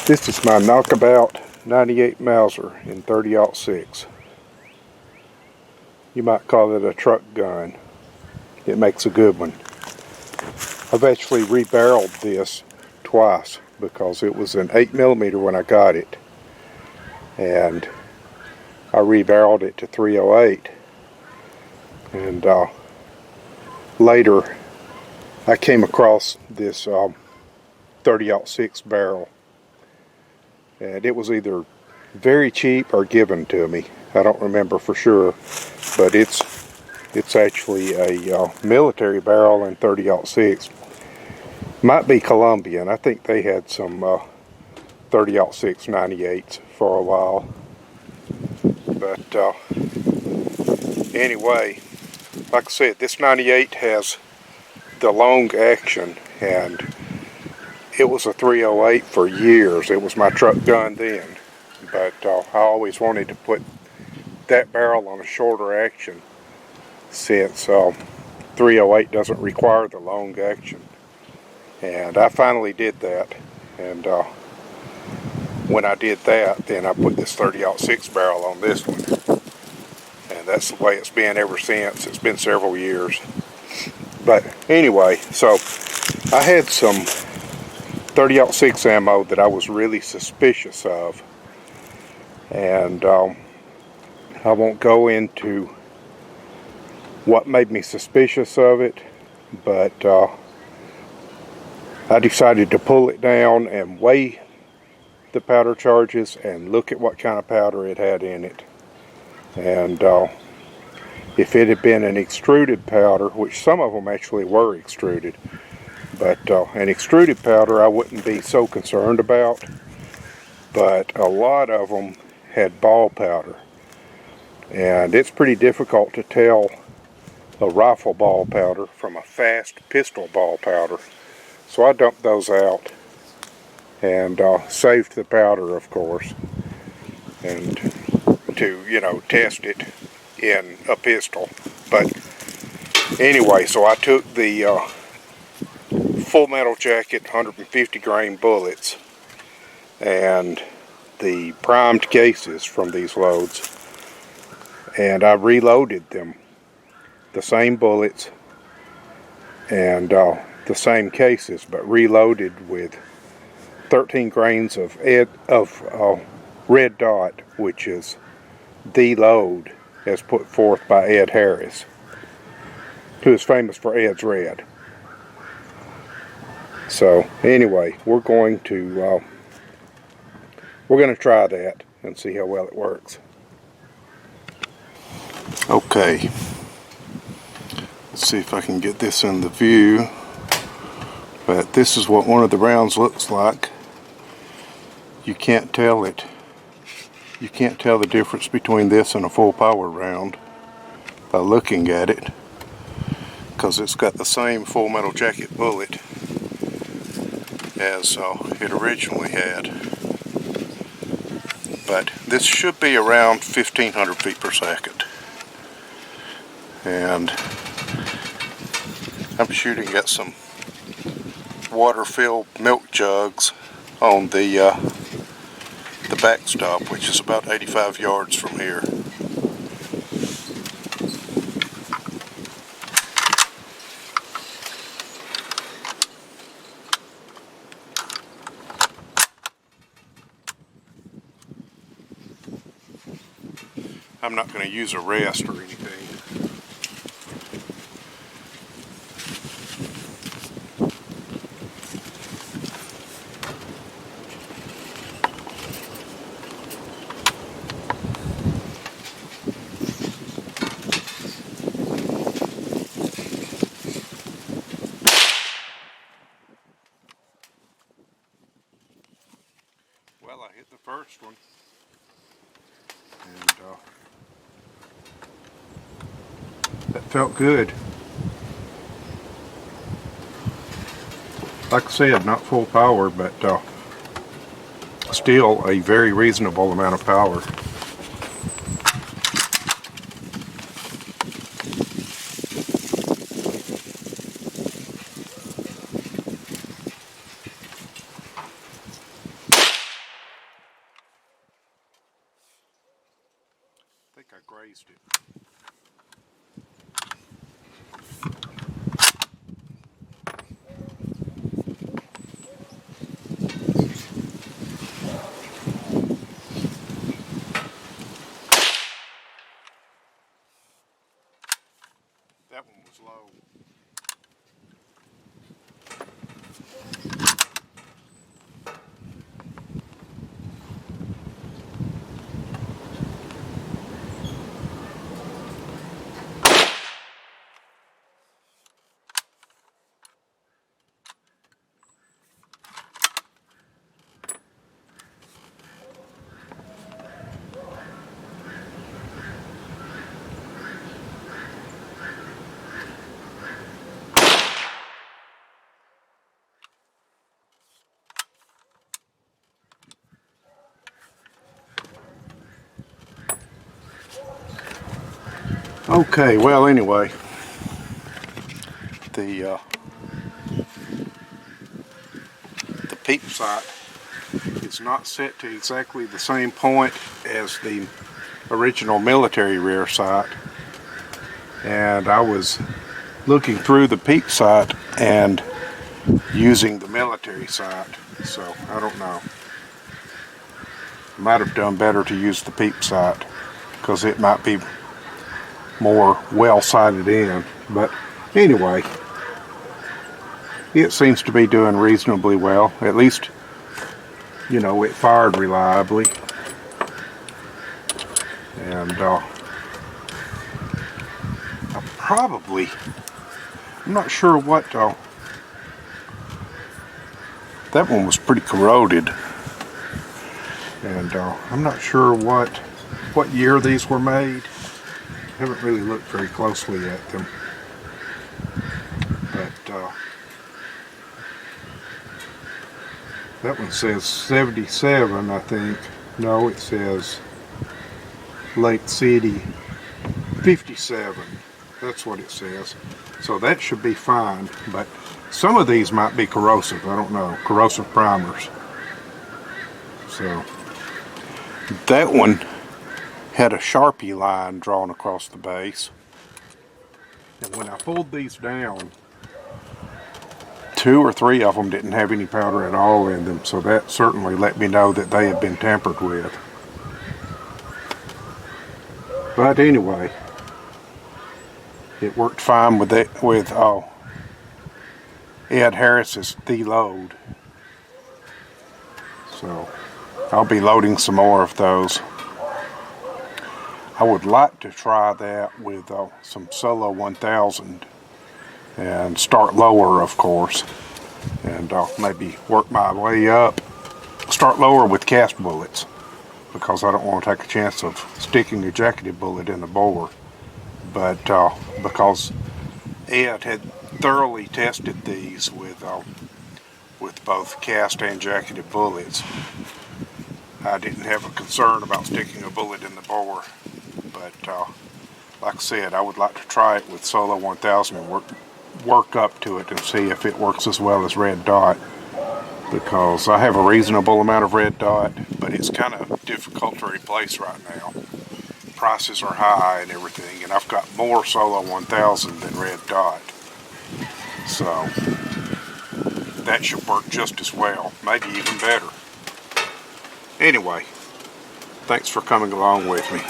This is my Knockabout 98 Mauser in 30-06. You might call it a truck gun. It makes a good one. I've actually rebarreled this twice because it was an 8mm when I got it, and I rebarreled it to 308, and later I came across this 30-06 barrel, and it was either very cheap or given to me. I don't remember for sure, but it's actually a military barrel in 30-06. Might be Colombian. I think they had some 30-06 98s for a while. But anyway, like I said, this 98 has the long action, and it was a 308 for years. It was my truck gun then, but I always wanted to put that barrel on a shorter action since 308 doesn't require the long action. And I finally did that, and when I did that, then I put this 30-06 barrel on this one, and that's the way it's been ever since. It's been several years. But anyway, so I had some 30-06 ammo that I was really suspicious of, and I won't go into what made me suspicious of it, but I decided to pull it down and weigh the powder charges and look at what kind of powder it had in it. And if it had been an extruded powder, which some of them actually were extruded, but an extruded powder I wouldn't be so concerned about, but a lot of them had ball powder, and it's pretty difficult to tell a rifle ball powder from a fast pistol ball powder. So I dumped those out and saved the powder, of course, and to test it in a pistol. But anyway, so I took the Full Metal Jacket 150 grain bullets and the primed cases from these loads, and I reloaded them, the same bullets and the same cases, but reloaded with 13 grains of red dot, which is the load as put forth by Ed Harris, who is famous for Ed's Red. So anyway, we're going to try that and see how well it works. Okay, let's see if I can get this in the view. But this is what one of the rounds looks like. You can't tell it. You can't tell the difference between this and a full power round by looking at it, because it's got the same Full Metal Jacket bullet as it originally had. But this should be around 1,500 feet per second. And I'm shooting at some water-filled milk jugs on the backstop, which is about 85 yards from here. I'm not going to use a rest or anything. Well, I hit the first one, and that felt good. Like I said, not full power, but still a very reasonable amount of power. grazed it. That one was low. Okay, well anyway, the peep sight is not set to exactly the same point as the original military rear sight, and I was looking through the peep sight and using the military sight, so I don't know. Might have done better to use the peep sight because it might be more well sighted in, but anyway, it seems to be doing reasonably well. At least, you know, it fired reliably, and I'm not sure what, that one was pretty corroded, and I'm not sure what year these were made. I haven't really looked very closely at them, but that one says 77, I think. No, it says Lake City 57. That's what it says. So that should be fine, but some of these might be corrosive. I don't know. Corrosive primers. So that one had a Sharpie line drawn across the base. And when I pulled these down, 2 or 3 of them didn't have any powder at all in them, so that certainly let me know that they had been tampered with. But anyway, it worked fine with Ed Harris's deload. So I'll be loading some more of those. I would like to try that with some Solo 1000 and start lower, of course, and maybe work my way up. Start lower with cast bullets, because I don't want to take a chance of sticking a jacketed bullet in the bore. But because Ed had thoroughly tested these with both cast and jacketed bullets, I didn't have a concern about sticking a bullet in the bore. But like I said, I would like to try it with Solo 1000 and work up to it and see if it works as well as Red Dot, because I have a reasonable amount of Red Dot, but it's kind of difficult to replace right now. Prices are high and everything, and I've got more Solo 1000 than Red Dot, so that should work just as well, maybe even better. Anyway, thanks for coming along with me.